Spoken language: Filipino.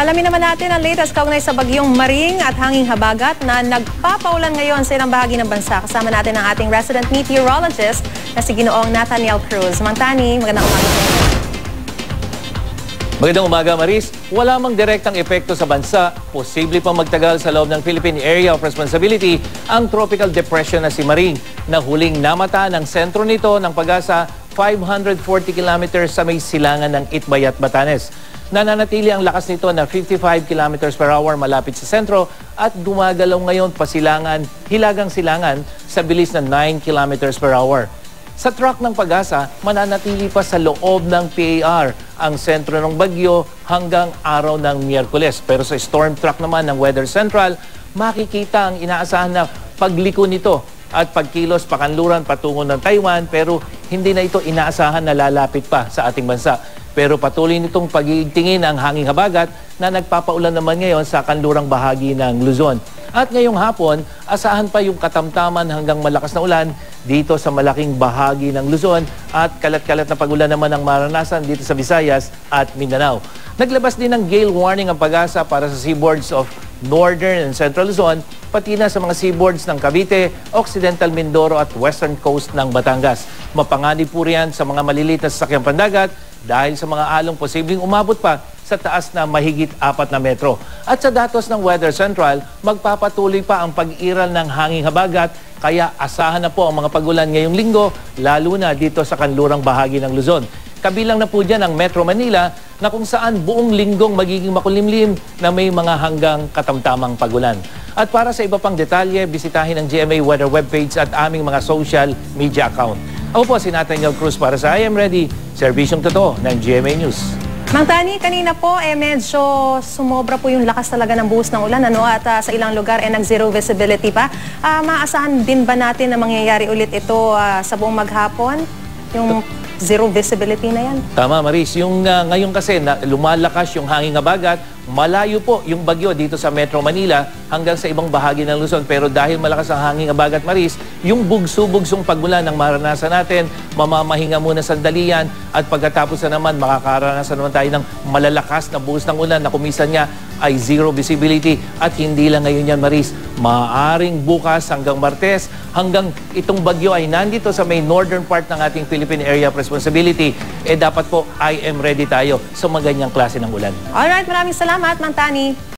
Alamin naman natin ang latest kaugnay sa bagyong Maring at hanging habagat na nagpapaulan ngayon sa ilang bahagi ng bansa. Kasama natin ang ating resident meteorologist na si Ginoong Nathaniel Cruz. Mang Tani, magandang umaga sa inyo. Magandang umaga, Maris. Wala mang direktang epekto sa bansa, posible pang magtagal sa loob ng Philippine Area of Responsibility ang tropical depression na si Maring na huling namata ng sentro nito ng Pag-asa 540 kilometers sa may silangan ng Itbayat, Batanes. Nananatili ang lakas nito na 55 kilometers per hour malapit sa sentro at gumagalaw ngayon pasilangan, hilagang silangan sa bilis na 9 kilometers per hour. Sa track ng Pag-asa, mananatili pa sa loob ng PAR ang sentro ng bagyo hanggang araw ng Miyerkules. Pero sa storm track naman ng Weather Central, makikita ang inaasahan na pagliko nito at pagkilos pakanluran patungo ng Taiwan, pero hindi na ito inaasahan na lalapit pa sa ating bansa. Pero patuloy nitong pag-iigtingin ang hanging habagat na nagpapaulan naman ngayon sa kanlurang bahagi ng Luzon. At ngayong hapon, asahan pa yung katamtaman hanggang malakas na ulan dito sa malaking bahagi ng Luzon at kalat-kalat na pagulan naman ang maranasan dito sa Visayas at Mindanao. Naglabas din ng gale warning ang Pag-asa para sa seaboards of Northern and Central Luzon, pati na sa mga seaboards ng Cavite, Occidental Mindoro at Western Coast ng Batangas. Mapanganib po riyan sa mga maliliit na sasakyang pandagat dahil sa mga along posibleng umabot pa sa taas na mahigit 4 na metro. At sa datos ng Weather Central, magpapatuloy pa ang pag-iral ng hanging habagat, kaya asahan na po ang mga pagulan ngayong linggo, lalo na dito sa kanlurang bahagi ng Luzon. Kabilang na po dyan ang Metro Manila na kung saan buong linggong magiging makulimlim na may mga hanggang katamtamang pagulan. At para sa iba pang detalye, bisitahin ang GMA Weather webpage at aming mga social media account. Ako po si Nathaniel Cruz para sa I Am Ready, serbisyong totoo ng GMA News. Mang Tani, kanina po medyo sumobra po yung lakas talaga ng buhos ng ulan at sa ilang lugar nag-zero visibility pa. Maasahan din ba natin na mangyayari ulit ito sa buong maghapon? Yung zero visibility na yan? Tama, Maris. Yung ngayon kasi lumalakas yung hanging habagat, malayo po yung bagyo dito sa Metro Manila hanggang sa ibang bahagi ng Luzon. Pero dahil malakas ang hanging habagat, Maris, yung bugso-bugsong pagulan ng maranasan natin, mamamahinga muna sandali yan at pagkatapos na naman makakaranasan naman tayo ng malalakas na buhos ng ulan na kumisan niya ay zero visibility. At hindi lang ngayon yan, Maris, maaaring bukas hanggang Martes, hanggang itong bagyo ay nandito sa may northern part ng ating Philippine Area of Responsibility, dapat po I am ready tayo sa mga ganyang klase ng ulan. Alright, maraming salamat, Mang Tani.